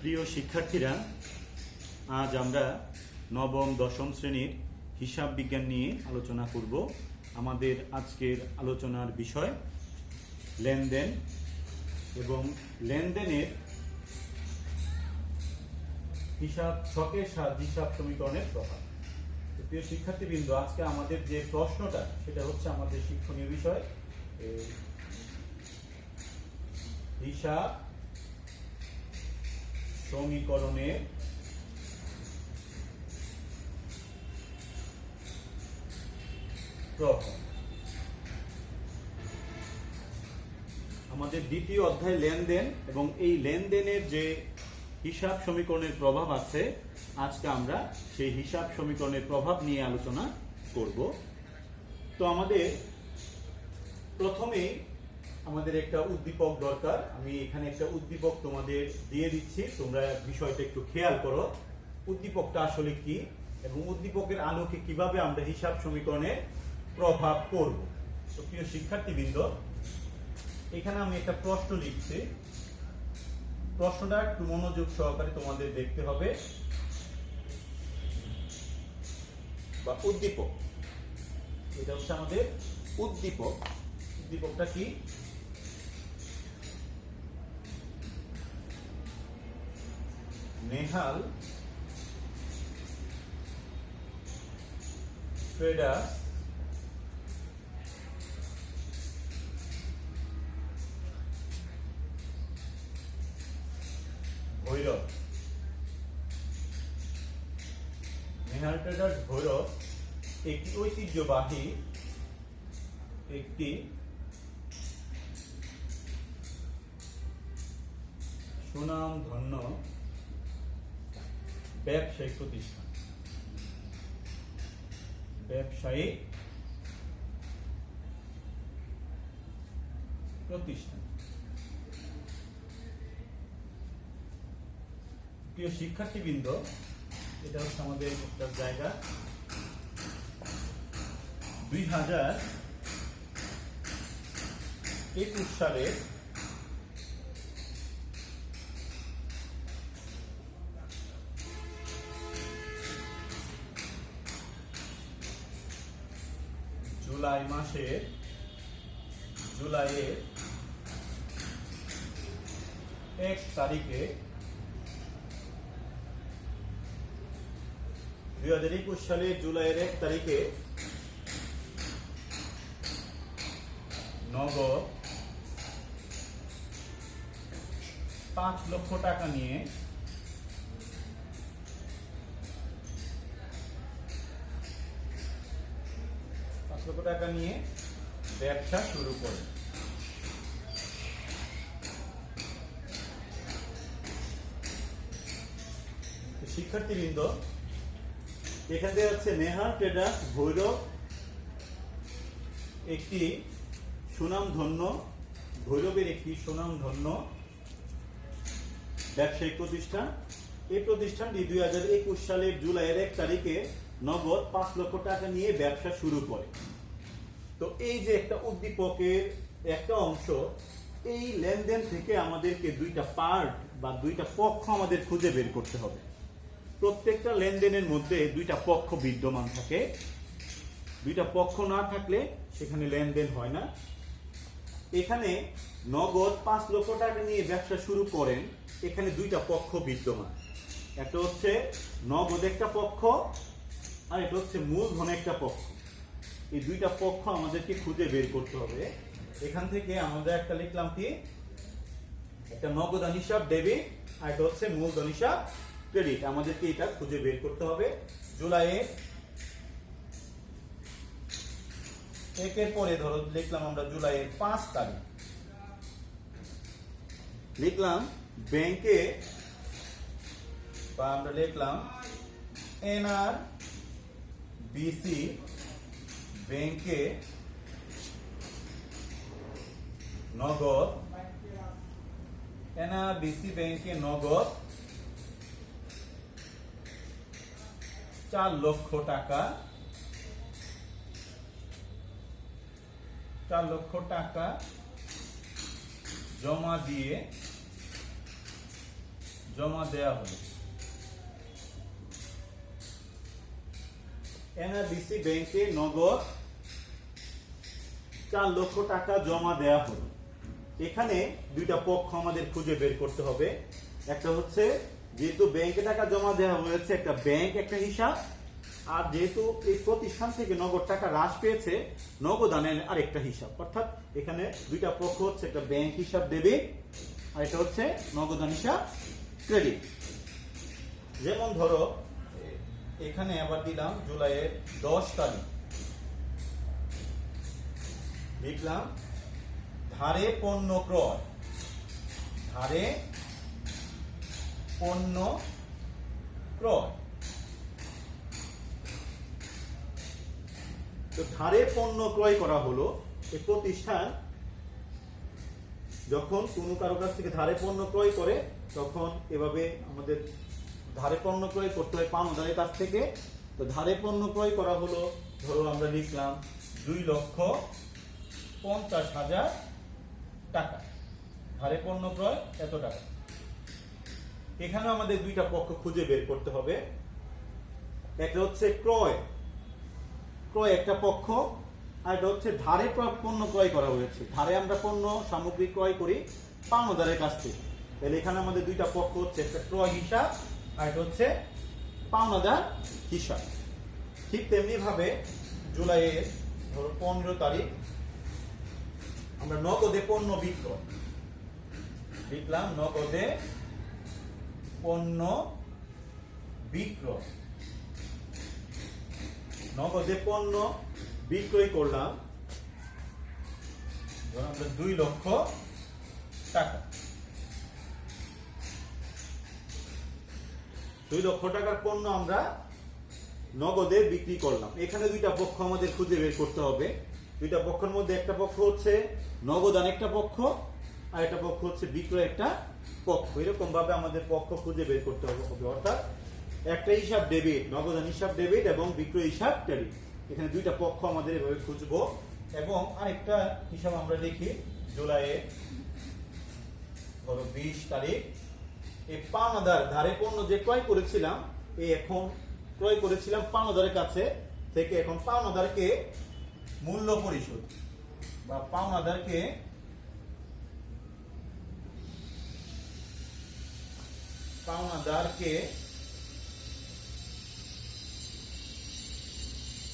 প্রিয় শিক্ষার্থীরা, আজ আমরা নবম দশম শ্রেণীর হিসাব বিজ্ঞান নিয়ে আলোচনা করব। আমাদের আজকের আলোচনার বিষয় লেনদেন এবং লেনদেনের হিসাব ছকের সাহায্যে হিসাব সমীকরণের প্রভাব। প্রিয় শিক্ষার্থীবৃন্দ, আজকে আমাদের যে প্রশ্নটা সেটা হচ্ছে আমাদের শিক্ষণীয় বিষয় হিসাব সমীকরণের প্রভাব। আমাদের দ্বিতীয় অধ্যায় লেনদেন এবং এই লেনদেনের যে হিসাব সমীকরণের প্রভাব আছে, আজকে আমরা সেই হিসাব সমীকরণের প্রভাব নিয়ে আলোচনা করব। তো আমাদের প্রথমে আমাদের একটা উদ্দীপক দরকার। আমি এখানে একটা উদ্দীপক তোমাদের দিয়ে দিচ্ছি, তোমরা বিষয়টা একটু খেয়াল করো। উদ্দীপকটা আসলে কি এবং উদ্দীপকের আলোকে কিভাবে আমরা হিসাব সমীকরণের প্রভাব করব। তো প্রিয় শিক্ষার্থীবৃন্দ, এখানে আমি একটা প্রশ্ন লিখছি। প্রশ্নটা একটু মনোযোগ সহকারে তোমাদের দেখতে হবে। বা উদ্দীপক, এটা হচ্ছে আমাদের উদ্দীপক। উদ্দীপকটা কি? নেহাল ট্রেডার্স ভৈরব। নেহাল ট্রেডার্স ভৈরব একটি ঐতিহ্যবাহী সুনামধন্য ব্যবসায়িক প্রতিষ্ঠান। প্রিয় শিক্ষার্থীবৃন্দ, এটা হচ্ছে আমাদের একটা জায়গা। 2021 সালের জুলাইয়ের 1 তারিখে 2021 সালের জুলাইয়ের 1 তারিখে নগদ 5 লক্ষ টাকা নিয়ে ব্যবসা শুরু করে। শিক্ষার্থীবৃন্দ, এখানে হচ্ছে নেহাল ট্রেডার্স ভৈরব একটি সুনামধন্য ব্যবসায়িক প্রতিষ্ঠান। এই প্রতিষ্ঠানটি 2021 সালের জুলাইয়ের 1 তারিখে নগদ 5 লক্ষ টাকা নিয়ে ব্যবসা শুরু করে। তো এই যে একটা উদ্দীপকের একটা অংশ, এই লেনদেন থেকে আমাদেরকে দুইটা পার্ট বা দুইটা পক্ষ আমাদের খুঁজে বের করতে হবে। প্রত্যেকটা লেনদেনের মধ্যে দুইটা পক্ষ বিদ্যমান থাকে। দুইটা পক্ষ না থাকলে সেখানে লেনদেন হয় না। এখানে নগদ 5 লক্ষ টাকা নিয়ে ব্যবসা শুরু করেন, এখানে দুইটা পক্ষ বিদ্যমান। একটা হচ্ছে নগদ একটা পক্ষ, আর এটা হচ্ছে মূলধন একটা পক্ষ। এই দুইটা পক্ষ আমাদেরকে খুঁজে বের করতে হবে। এখান থেকে আমরা একটা লিখলাম কি, একটা নগদান হিসাব ডেবিট আর এটা হচ্ছে মূলধন হিসাব ক্রেডিট। আমাদেরকে এটা খুঁজে বের করতে হবে। জুলাইয়ের 1-এর পরে ধরো লিখলাম আমরা জুলাইয়ের 5 তারিখ লিখলাম ব্যাংকে, বা আমরা লিখলাম এনআরবিসি ব্যাংকে নগদ 4 লক্ষ টাকা জমা জমা দেয়া হলো। এনআরবিসি ব্যাংকে নগদ 4 লক্ষ টাকা জমা দেয়া হলো। এখানে দুইটা পক্ষ আমাদের খুঁজে বের করতে হবে। একটা হচ্ছে যেহেতু ব্যাংকে টাকা জমা দেওয়া হয়েছে, একটা ব্যাংক একটা হিসাব, আর যেহেতু এই প্রতিষ্ঠান থেকে নগদ টাকা হ্রাস পেয়েছে, নগদানের আরেকটা হিসাব। অর্থাৎ এখানে দুইটা পক্ষ হচ্ছে, একটা ব্যাংক হিসাব ডেবিট আর এটা হচ্ছে নগদান হিসাব ক্রেডিট। যেমন ধরো এখানে আবার দিলাম জুলাইয়ের 10 তারিখ, লিখলাম ধারে পণ্য ক্রয়, ধারে পণ্য ক্রয়। তো ধারে পণ্য ক্রয় করা হলো। এই প্রতিষ্ঠান যখন কোনো কারো কাছ থেকে ধারে পণ্য ক্রয় করে, তখন এভাবে আমাদের ধারে পণ্য ক্রয় করতে হয় পাওনাদারের কাছ থেকে। তো ধারে পণ্য ক্রয় করা হলো, ধরো আমরা লিখলাম 2,50,000 টাকা, ধারে পণ্য ক্রয় এত টাকা। এখানে আমাদের দুইটা পক্ষ খুঁজে বের করতে হবে। একটা হচ্ছে ক্রয়, ক্রয় একটা পক্ষ, আর এটা হচ্ছে ধারে পণ্য ক্রয় করা হয়েছে। ধারে আমরা পণ্য সামগ্রী ক্রয় করি পাওনাদারের কাছ থেকে। তাহলে এখানে আমাদের দুইটা পক্ষ হচ্ছে, একটা ক্রয় হিসাব আর এটা হচ্ছে পাওনাদার হিসাব। ঠিক তেমনি ভাবে জুলাইয়ের ধরো 15 তারিখ আমরা নগদে পণ্য বিক্রয় লিখলাম, নগদে পণ্য বিক্রয়। নগদে পণ্য বিক্রয় করলাম আমরা 2 লক্ষ টাকা। 2 লক্ষ টাকার পণ্য আমরা নগদে বিক্রি করলাম। এখানে দুইটা পক্ষ আমাদের খুঁজে বের করতে হবে। দুইটা পক্ষের মধ্যে একটা পক্ষ হচ্ছে নগদান একটা পক্ষ, আর একটা পক্ষ হচ্ছে বিক্রয় একটা পক্ষ। এরকম ভাবে আমাদের পক্ষ খুঁজে বের করতে হবে। অর্থাৎ একটা হিসাব ডেবিট, নগদান হিসাব ডেবিট এবং বিক্রয় হিসাব ক্রেডিট। এখানে দুইটা পক্ষ আমাদের এভাবে খুঁজবো। এবং আরেকটা হিসাব আমরা লিখি জুলাইয়ের 20 তারিখ, এই পাওনাদার ধারে পণ্য যে ক্রয় করেছিলাম, এই এখন ক্রয় করেছিলাম পাওনাদারের কাছে থেকে, এখন পাওনাদারকে মূল্য পরিশোধ বা পাওনাদারকে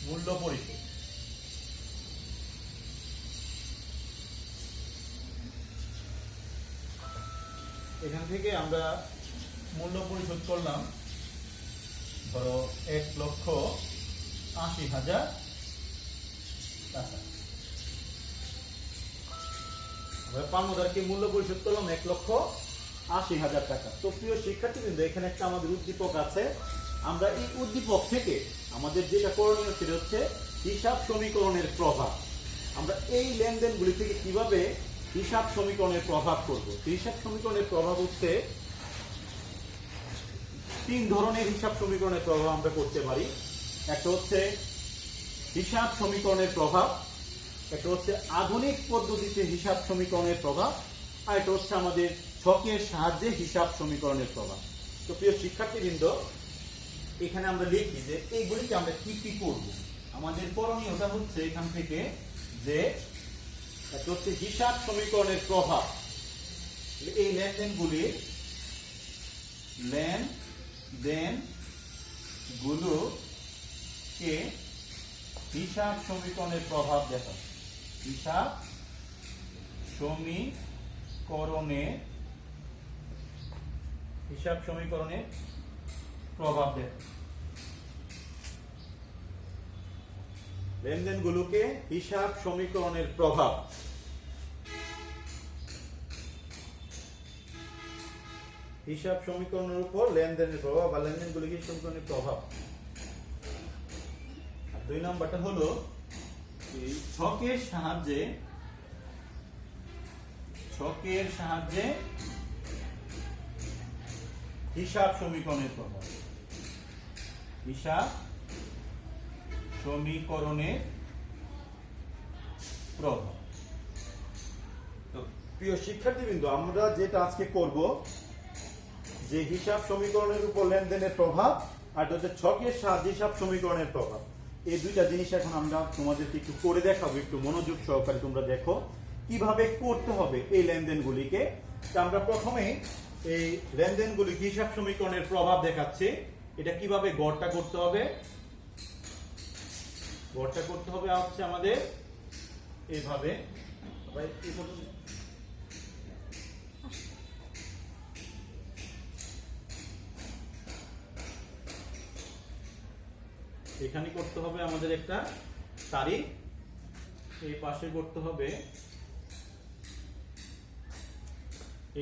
মূল্য পরিশোধ। এখান থেকে আমরা মূল্য পরিশোধ করলাম ধরো 1,80,000 টাকা। পাওনাদারকে মূল্য পরিশোধ করলাম 1,80,000 টাকা। তো প্রিয় শিক্ষার্থীবৃন্দ, এখানে একটা আমাদের উদ্দীপক আছে। আমরা এই উদ্দীপক থেকে আমাদের যেটা করণীয় সেটা হচ্ছে হিসাব সমীকরণের প্রভাব। আমরা এই লেনদেনগুলি থেকে কিভাবে হিসাব সমীকরণের প্রভাব করব। হিসাব সমীকরণের প্রভাব হচ্ছে 3 ধরনের হিসাব সমীকরণের প্রভাব আমরা করতে পারি। একটা হচ্ছে হিসাব সমীকরণের প্রভাব, একটা হচ্ছে আধুনিক পদ্ধতিতে হিসাব সমীকরণের প্রভাব, আর এটা হচ্ছে আমাদের ছকের সাহায্যে হিসাব সমীকরণের প্রভাব। তো প্রিয় শিক্ষার্থীবৃন্দ, এখানে আমরা লিখি যে এইগুলিকে আমরা কি কি করব। আমাদের করণীয়টা হচ্ছে এখান থেকে যে একটা হচ্ছে হিসাব সমীকরণের প্রভাব, এই লেনদেনগুলোকে হিসাব সমীকরণের প্রভাব দেখা, হিসাব সমীকরণের প্রভাব দেখা। লেনদেনগুলোকে হিসাব সমীকরণের প্রভাব। হিসাব সমীকরণের উপর লেনদেনের প্রভাব বা লেনদেনগুলোকে সমীকরণের প্রভাব। 2 নম্বরটা হলো ছকের সাহায্যে হিসাব সমীকরণের প্রভাব। হিসাব সমীকরণের প্রভাব। তো প্রিয় শিক্ষার্থীবৃন্দ, আমরা যেটা আজকে করব যে হিসাব সমীকরণের উপর লেনদেনের প্রভাব, আর হচ্ছে ছকের সাহায্যে হিসাব সমীকরণের প্রভাব। এই দুইটা জিনিস এখন আমরা তোমাদেরকে একটু করে দেখাবো, একটু মনোযোগ সহকারে তোমরা দেখো কিভাবে করতে হবে এই লেনদেনগুলিকে। তা আমরা প্রথমেই এই লেনদেনগুলি হিসাব সমীকরণের প্রভাব দেখাচ্ছি। এটা কিভাবে গড়টা করতে হবে, গড়টা করতে হবে হচ্ছে আমাদের এইভাবে। এখানে করতে হবে আমাদের একটা তারিখ, এই পাশে করতে হবে,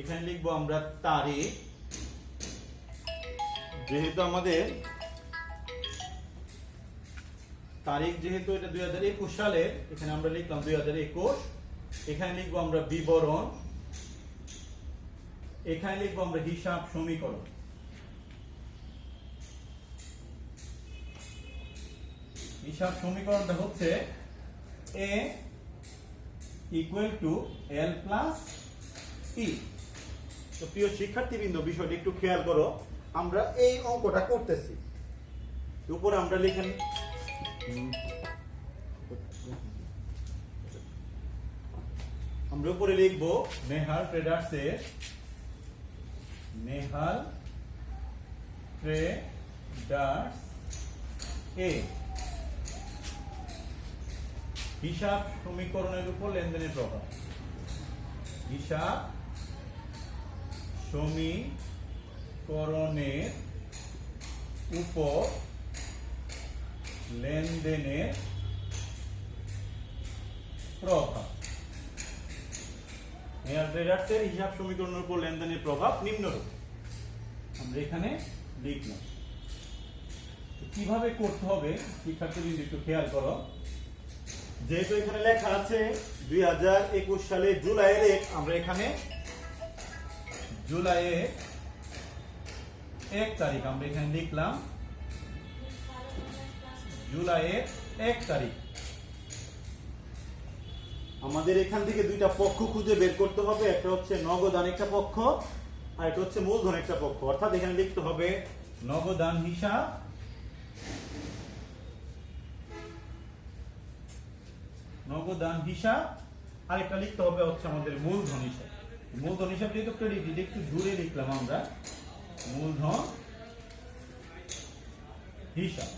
এখানে লিখবো আমরা তারিখ। যেহেতু আমাদের তারিখ যেহেতু এটা 2021 সালের, এখানে আমরা লিখলাম 2021। এখানে লিখবো আমরা বিবরণ, এখানে লিখবো আমরা হিসাব সমীকরণ। হিসাব সমীকরণটা হচ্ছে a = l + e। তো প্রিয় শিক্ষার্থীবৃন্দ, বিষয়টা একটু খেয়াল করো। আমরা এই অঙ্কটা করতেছি, উপরে আমরা লিখেন আমরা উপরে লিখবো নেহাল ট্রেডার্স এর, নেহাল ট্রেডার্স এ হিসাব সমীকরণের উপর লেনদেনের প্রভাব। হিসাব সমীকরণের উপর লেনদেনের প্রভাব। নেহাল ট্রেডার্স এর হিসাব সমীকরণের উপর লেনদেনের প্রভাব নিম্নরূপ। আমরা এখানে লিখলাম। কিভাবে করতে হবে শিক্ষার্থীবৃন্দ একটু খেয়াল করো। যেহেতু এখানে লেখা আছে 2021 সালে জুলাইয়ের 1, আমরা এখানে জুলাইয়ের 1 তারিখ আমরা এখানে লিখলাম, জুলাইয়ের 1 তারিখ। আমাদের এখান থেকে দুইটা পক্ষ খুঁজে বের করতে হবে, একটা হচ্ছে নগদান একটা পক্ষ, আর এটা হচ্ছে মূলধন একটা পক্ষ। অর্থাৎ এখানে লিখতে হবে নগদান হিসাব, নগদান হিসাব, আর একটা লিখতে হবে হচ্ছে আমাদের মূলধন হিসাব। মূলধন হিসাব যেহেতু ক্রেডিট, একটু দূরে লিখলাম আমরা মূলধন হিসাব।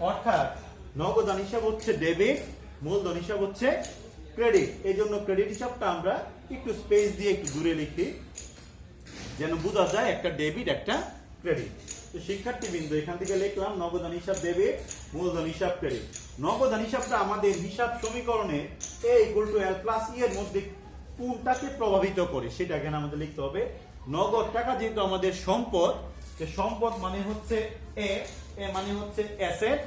অর্থাৎ নগদান হিসাব হচ্ছে ডেবিট, মূলধন হিসাব হচ্ছে ক্রেডিট। এই জন্য ক্রেডিট হিসাবটা আমরা একটু স্পেস দিয়ে একটু দূরে লিখি, যেন বোঝা যায় একটা ডেবিট একটা ক্রেডিট। তো শিক্ষার্থীবৃন্দ, এখান থেকে লিখলাম নগদান হিসাব ডেবিট, মূলধন হিসাব ক্রেডিট। নগদান হিসাবটা আমাদের হিসাব সমীকরণে a = l + e এর মধ্যে কোনটাকে প্রভাবিত করে সেটা এখানে আমাদের লিখতে হবে। নগদ টাকা যেহেতু আমাদের সম্পদ, যে সম্পদ মানে হচ্ছে a মানে হচ্ছে অ্যাসেট,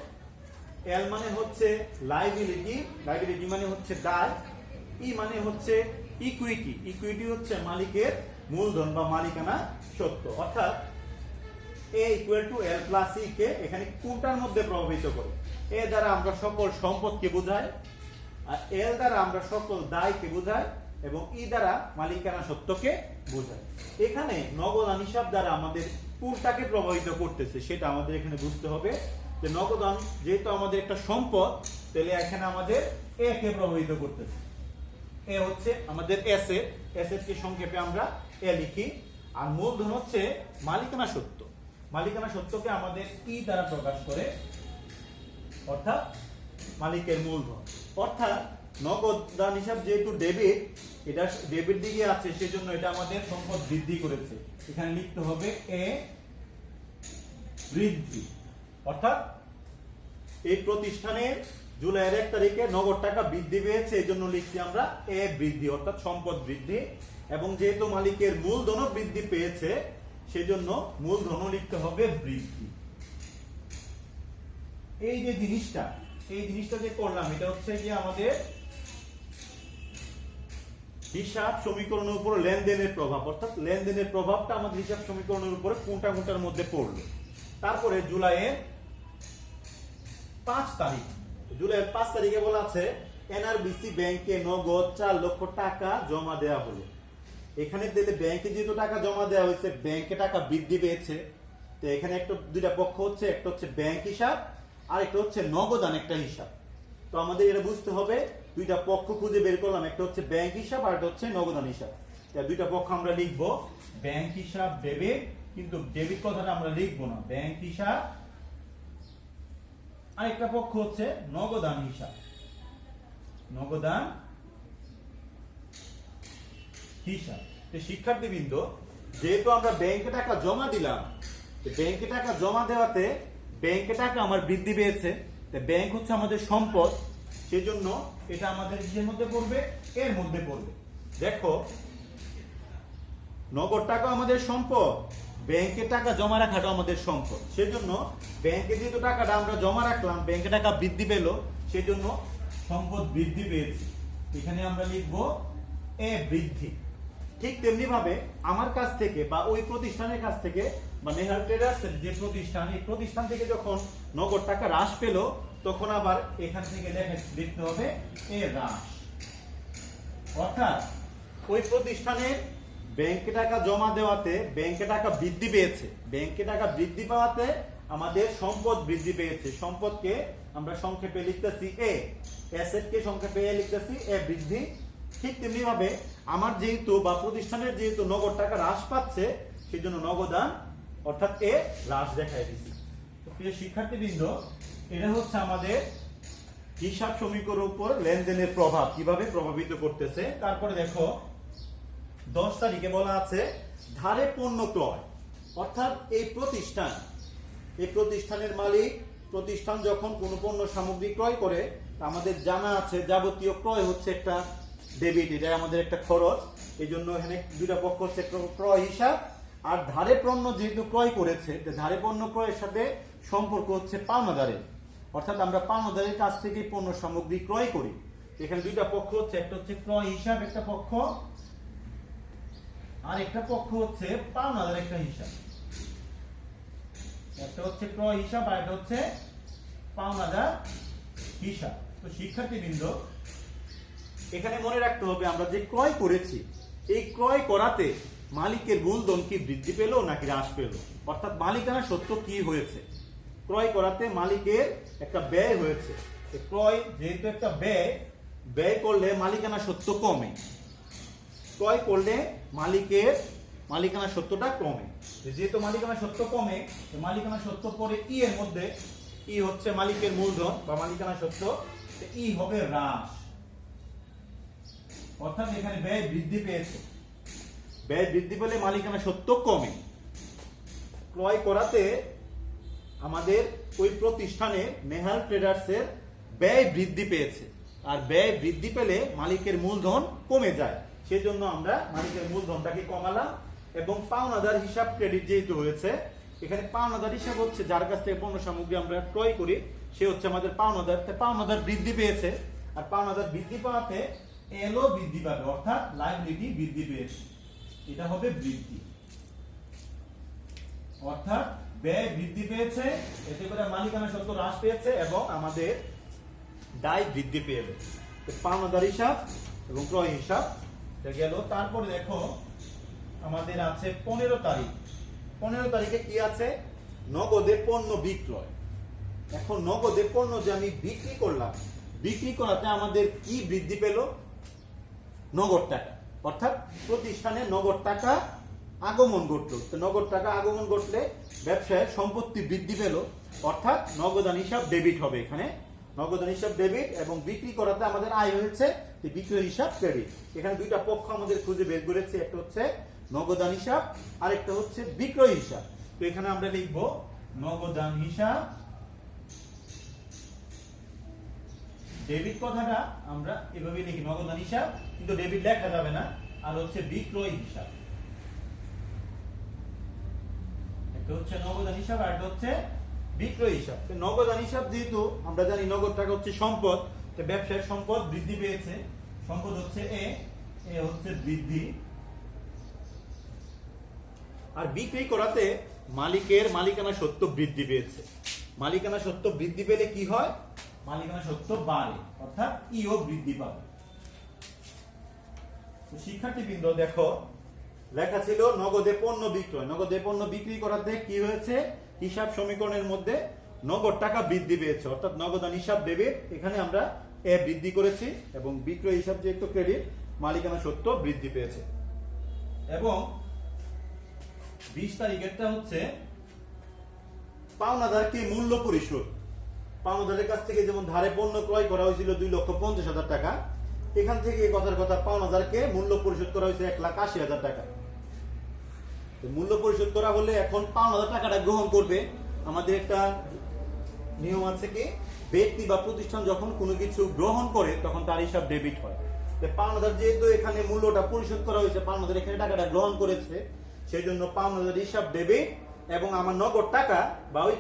l মানে হচ্ছে লাইবিলিটি, লাইবিলিটি মানে হচ্ছে দায়, e মানে হচ্ছে ইকুইটি, ইকুইটি হচ্ছে মালিকের মূলধন বা মালিকানা সত্ত্ব। অর্থাৎ a = l + e কে এখানে কোনটার মধ্যে প্রভাবিত করে? a দ্বারা আমরা সকল সম্পদকে বোঝাই, আর l দ্বারা আমরা সকল দায়কে বোঝাই, এবং e দ্বারা মালিকানা সত্ত্বকে বোঝাই। এখানে নগদান হিসাব দ্বারা আমাদের কোনটাকে প্রভাবিত করতেছে সেটা আমাদের এখানে বুঝতে হবে। যে নগদান যেহেতু আমাদের একটা সম্পদ, তাহলে এখানে আমাদের a কে প্রভাবিত করতেছে। a হচ্ছে আমাদের অ্যাসেট, অ্যাসেটকে সংক্ষেপে আমরা a লিখি। আর মূলধন হচ্ছে মালিকানা সত্ত্ব, মালিকানা সত্ত্বকে আমাদের e দ্বারা প্রকাশ করে, অর্থাৎ মালিকের মূলধন। অর্থাৎ নগদান হিসাব যেহেতু ডেবিট, এটা ডেবিট দিকে আছে, সেজন্য এটা আমাদের সম্পদ বৃদ্ধি করেছে। এখানে লিখতে হবে a বৃদ্ধি। অর্থাৎ এই প্রতিষ্ঠানের জুলাইয়ের 1 তারিখে নগদ টাকা বৃদ্ধি পেয়েছে, এই জন্য লিখছি আমরা a বৃদ্ধি, অর্থাৎ সম্পদ বৃদ্ধি। এবং যেহেতু মালিকের মূলধনও বৃদ্ধি পেয়েছে, সেজন্য মূলধনও লিখতে হবে বৃদ্ধি। এই যে জিনিসটা, এই জিনিসটা যে করলাম, এটা হচ্ছে যে আমাদের হিসাব সমীকরণের উপর লেনদেনের প্রভাব। অর্থাৎ লেনদেনের প্রভাবটা আমাদের হিসাব সমীকরণের উপরে কোনটা কোনটার মধ্যে পড়লো। তারপরে জুলাইয়ের 5 তারিখ, জুলাইয়ের 5 তারিখে বলা আছে এনআরবিসি ব্যাংকে নগদ 4 লক্ষ টাকা জমা দেওয়া হলো। এখানে দিলে ব্যাংকে যেহেতু টাকা জমা দেওয়া হয়েছে, ব্যাংকে টাকা বৃদ্ধি পেয়েছে। তো এখানে একটা দুইটা পক্ষ হচ্ছে, একটা হচ্ছে ব্যাংক হিসাব আর একটা হচ্ছে নগদান একটা হিসাব। তো আমাদের এটা বুঝতে হবে, দুইটা পক্ষ খুঁজে বের করলাম, একটা হচ্ছে ব্যাংক হিসাব আর একটা হচ্ছে নগদান হিসাব। দুইটা পক্ষ আমরা লিখবো ব্যাংক হিসাব ডেবিট, কিন্তু ডেবিট কথাটা আমরা লিখবো না, ব্যাংক হিসাব। আরেকটা পক্ষ হচ্ছে নগদান হিসাব, নগদান হিসাব। শিক্ষার্থীবৃন্দ, যেহেতু আমরা ব্যাংকে টাকা জমা দিলাম, ব্যাংকে টাকা জমা দেওয়াতে ব্যাংকে টাকা আমার বৃদ্ধি পেয়েছে, ব্যাংক হচ্ছে আমাদের সম্পদ, সেজন্য এটা আমাদের কিসের মধ্যে পড়বে, এর মধ্যে পড়বে। দেখো, নগদ টাকা আমাদের সম্পদ, ব্যাংকে টাকা জমা রাখাটা আমাদের সম্পদ, সেজন্য ব্যাংকে যেহেতু টাকাটা আমরা জমা রাখলাম, ব্যাংকে টাকা বৃদ্ধি পেল, সেজন্য সম্পদ বৃদ্ধি পেয়েছে। এখানে আমরা লিখবো এ বৃদ্ধি। ঠিক তেমনি ভাবে আমার কাছ থেকে বা ওই প্রতিষ্ঠানের কাছ থেকে বা নেহাল ট্রেডার্স যে প্রতিষ্ঠান, এই প্রতিষ্ঠান থেকে যখন নগদ টাকা হ্রাস পেল, তখন আবার এখান থেকে লিখতে হবে এ হ্রাস। অর্থাৎ ওই প্রতিষ্ঠানের ব্যাংকে টাকা জমা দেওয়াতে ব্যাংকে টাকা বৃদ্ধি পেয়েছে, ব্যাংকে টাকা বৃদ্ধি পাওয়াতে আমাদের সম্পদ বৃদ্ধি পেয়েছে। সম্পদকে আমরা সংক্ষেপে লিখতেছি এ, অ্যাসেটকে সংক্ষেপে এ লিখতেছি এ বৃদ্ধি। ঠিক তেমনি ভাবে আমার যেহেতু বা প্রতিষ্ঠানের যেহেতু নগদ টাকা হ্রাস পাচ্ছে, সেই জন্য নগদান অর্থাৎ এ হ্রাস দেখাই দিচ্ছি। প্রিয় শিক্ষার্থীবৃন্দ, এটা হচ্ছে আমাদের হিসাব সমীকরণের উপর লেনদেনের প্রভাব কিভাবে প্রভাবিত করতেছে। তারপরে দেখো 10 তারিখে বলা আছে ধারে পণ্য ক্রয়, অর্থাৎ এই প্রতিষ্ঠানের মালিক, প্রতিষ্ঠান যখন কোনো পণ্য সামগ্রী ক্রয় করে, আমাদের জানা আছে যাবতীয় ক্রয় হচ্ছে একটা ডেবিট, এটা আমাদের একটা খরচ। এই জন্য এখানে দুইটা পক্ষ হচ্ছে ক্রয় হিসাব, আর ধারে পণ্য যেহেতু ক্রয় করেছে, ধারে পণ্য ক্রয়ের সাথে সম্পর্ক হচ্ছে পাওনাদারের, অর্থাৎ আমরা পাওনাদারের কাছ থেকে পণ্য সামগ্রী ক্রয় করি। এখানে দুইটা পক্ষ হচ্ছে, একটা হচ্ছে ক্রয় হিসাব একটা পক্ষ, আর একটা পক্ষ হচ্ছে পাওনাদার একটা হিসাব। একটা হচ্ছে ক্রয় হিসাব আর একটা হচ্ছে পাওনাদার হিসাব। তো শিক্ষার্থীবৃন্দ, এখানে মনে রাখতে হবে আমরা যে ক্রয় করেছি, এই ক্রয় করাতে মালিকের মূলধন কি বৃদ্ধি পেল নাকি হ্রাস পেল, অর্থাৎ মালিকানা সত্ত্ব কি হয়েছে। ক্রয় করাতে মালিকের একটা ব্যয় হয়েছে, ক্রয় যেহেতু একটা ব্যয় করলে মালিকানা সত্ত্ব কমে, ক্রয় করলে মালিকের মালিকানা সত্ত্বটা কমে। যেহেতু মালিকানা সত্ত্ব কমে, মালিকানা সত্ত্ব পরে ই এর মধ্যে, ই হচ্ছে মালিকের মূলধন বা মালিকানা সত্ত্ব, ই হবে হ্রাস। অর্থাৎ এখানে ব্যয় বৃদ্ধি পেয়েছে, ব্যয় বৃদ্ধি পেলে মালিকানা সত্ত্ব কমে। ক্রয় করাতে আমাদের ওই প্রতিষ্ঠানে নেহাল ট্রেডার্সের ব্যয় বৃদ্ধি পেয়েছে, আর ব্যয় বৃদ্ধি পেলে মালিকের মূলধন কমে যায়, সেজন্য আমরা মালিকের মূলধনটাকে কমালাম। এবং পাওনাদার হিসাব ক্রেডিট যেহেতু হয়েছে, এখানে পাওনাদার হিসাব হচ্ছে যার কাছ থেকে পণ্য সামগ্রী আমরা ক্রয় করি, সে হচ্ছে আমাদের পাওনাদার। পাওনাদার বৃদ্ধি পেয়েছে, আর পাওনাদার বৃদ্ধি পাওয়াতে এলও বৃদ্ধি পাবে, অর্থাৎ লায়াবিলিটি বৃদ্ধি পেয়েছে, এটা হবে বৃদ্ধি। অর্থাৎ ব্যয় বৃদ্ধি পেয়েছে, এতে করে মালিকানা সত্ত্ব হ্রাস পেয়েছে এবং আমাদের দায় বৃদ্ধি পেয়েছে। পাওনাদার হিসাব এবং ক্রয় হিসাব গেল। তারপরে দেখো আমাদের আছে 15 তারিখ। 15 তারিখে কি আছে, নগদে পণ্য বিক্রয়। এখন নগদে পণ্য যে আমি বিক্রি করলাম, বিক্রি করাতে আমাদের কি বৃদ্ধি পেল, নগদ টাকা, অর্থাৎ প্রতিষ্ঠানে নগদ টাকা আগমন ঘটলো। তো নগদ টাকা আগমন ঘটলে ব্যবসায়ের সম্পত্তি বৃদ্ধি পেল, অর্থাৎ নগদান হিসাব ডেবিট হবে। এখানে নগদান হিসাব ডেবিট এবং বিক্রি করাতে আমাদের আয় হয়েছে, বিক্রয় হিসাব ক্রেডিট। এখানে দুইটা পক্ষ আমাদের খুঁজে বের করেছে, একটা হচ্ছে নগদান হিসাব আর একটা হচ্ছে বিক্রয় হিসাব। তো এখানে আমরা লিখবো নগদান হিসাব ডেবিট, কথাটা আমরা এভাবে লিখি নগদান হিসাব, কিন্তু ডেবিট লেখা যাবে না। আর হচ্ছে বিক্রয় হিসাব, একটা হচ্ছে নগদান হিসাব আর একটা হচ্ছে বিক্রয় হিসাব। নগদান হিসাব যেহেতু আমরা জানি নগদ টাকা হচ্ছে সম্পদ, তো ব্যবসায়ের সম্পদ বৃদ্ধি পেয়েছে, সম্পদ হচ্ছে এ হচ্ছে বৃদ্ধি। আর বিক্রি করাতে মালিকের মালিকানা সত্ত্ব বৃদ্ধি পেয়েছে। মালিকানা সত্ত্ব বৃদ্ধি পেলে কি হয়, মালিকানা সত্ত্ব বাড়ে, অর্থাৎ ইও বৃদ্ধি পাবে। শিক্ষার্থীবৃন্দ দেখো, লেখা ছিল নগদে পণ্য বিক্রয়। নগদে পণ্য বিক্রি করাতে কি হয়েছে, হিসাব সমীকরণের মধ্যে নগদ টাকা বৃদ্ধি পেয়েছে, অর্থাৎ নগদান হিসাব ডেবিট, এখানে আমরা এ বৃদ্ধি করেছি এবং বিক্রয় হিসাব যেহেতু ক্রেডিট, মালিকানা সত্ত্ব বৃদ্ধি পেয়েছে। এবং 20 তারিখেরটা হচ্ছে পাওনাদারকে মূল্য পরিশোধ। পাওনাদারের কাছ থেকে যেমন ধারে পণ্য ক্রয় করা হয়েছিল 2,50,000 টাকা, এখান থেকে কথার কথা পাওনাদারকে মূল্য পরিশোধ করা হয়েছে 1,80,000 টাকা। মূল্য পরিশোধ করা হলে এখন পাওনাদার টাকাটা গ্রহণ করবে। আমাদের একটা নিয়ম আছে কি, ব্যক্তি বা প্রতিষ্ঠান যখন কোনো কিছু গ্রহণ করে তখন তার হিসাব ডেবিট হয়। পাওনাদার যেহেতু এখানে মূল্যটা পরিশোধ করা হয়েছে, পাওনাদার এখানে টাকাটা গ্রহণ করেছে, সেই জন্য পাওনাদার হিসাব ডেবিট এবং আমার নগদ টাকা বা ওই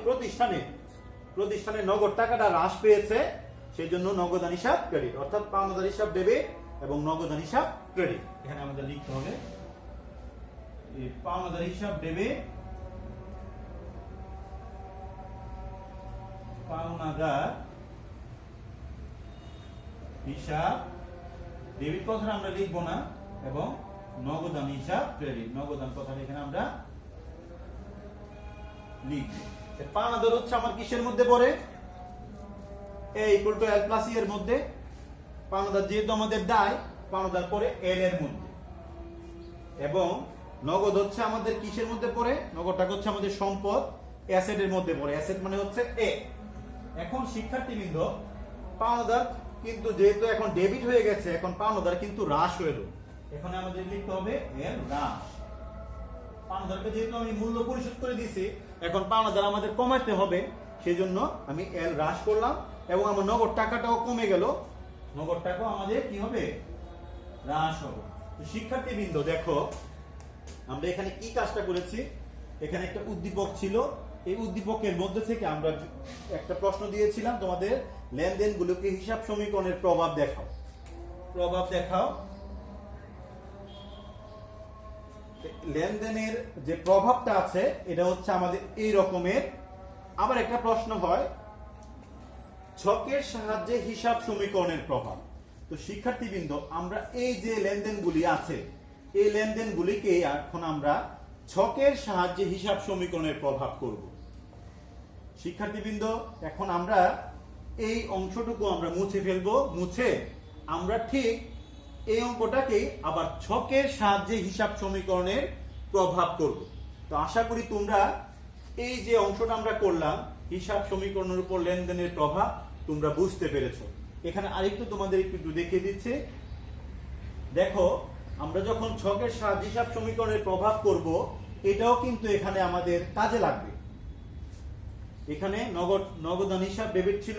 প্রতিষ্ঠানের নগদ টাকাটা হ্রাস পেয়েছে, সেই জন্য নগদান হিসাব ক্রেডিট, অর্থাৎ পাওনাদার হিসাব ডেবিট এবং নগদান হিসাব ক্রেডিট। এখানে আমাদের লিখতে হবে পাওনাদার হিসাব ডেবিট, পাওনাদার হিসাব ডেবিট কথাটা আমরা লিখবো না, এবং নগদান হিসাব ক্রেডিট, নগদান কথাটা এখানে আমরা লিখবো। পাওনাদার হচ্ছে আমার কিসের মধ্যে পড়ে, A = L + E এর মধ্যে। পাওনাদার যেহেতু আমাদের দায়, পাওনাদার পড়ে L এর মধ্যে। এবং নগদ হচ্ছে আমাদের কিসের মধ্যে পড়ে, নগদ টাকা হচ্ছে আমাদের সম্পদ, অ্যাসেট এর মধ্যে পড়ে। অ্যাসেট মানে হচ্ছে A। এখন শিক্ষার্থীবৃন্দ, পাওনাদার কিন্তু যেহেতু এখন ডেবিট হয়ে গেছে, এখন পাওনাদার কিন্তু হ্রাস হলো। এখানে আমাদের লিখতে হবে L হ্রাস। পাওনাদারকে যেহেতু আমি মূল্য পরিশোধ করে দিয়েছি, এখন পাওনাদার আমাদের কমাতে হবে, সেই জন্য আমি L হ্রাস করলাম এবং আমার নগদ টাকাটাও কমে গেল, নগদ টাকাও আমাদের কি হবে, হ্রাস হবে। শিক্ষার্থীবৃন্দ দেখো, আমরা এখানে কি কাজটা করেছি, এখানে একটা উদ্দীপক ছিল, এই উদ্দীপকের মধ্যে থেকে আমরা একটা প্রশ্ন দিয়েছিলাম তোমাদের, লেনদেনগুলোকে হিসাব সমীকরণের প্রভাব দেখাও। প্রভাব দেখাও। লেনদেনের যে প্রভাবটা আছে এটা হচ্ছে আমাদের এই রকমের। আবার একটা প্রশ্ন হয়, ছকের সাহায্যে হিসাব সমীকরণের প্রভাব। তো শিক্ষার্থীবৃন্দ, আমরা এই যে লেনদেনগুলি আছে, এই লেনদেনগুলিকে এখন আমরা ছকের সাহায্যে হিসাব সমীকরণের প্রভাব করব। শিক্ষার্থীবৃন্দ, এখন আমরা এই অংশটুকু আমরা মুছে ফেলবো, মুছে আমরা ঠিক এই অঙ্কটাকে আবার ছকের সাহায্যে হিসাব সমীকরণের প্রভাব করব। তো আশা করি তোমরা এই যে অংশটা আমরা করলাম, হিসাব সমীকরণের উপর লেনদেনের প্রভাব, তোমরা বুঝতে পেরেছো। এখানে আরেকটু তোমাদের একটু দেখিয়ে দিচ্ছে। দেখো, আমরা যখন ছকের সাহায্যে হিসাব সমীকরণের প্রভাব করব, এটাও কিন্তু এখানে আমাদের কাজে লাগবে। এখানে নগদান হিসাব ডেবিট ছিল,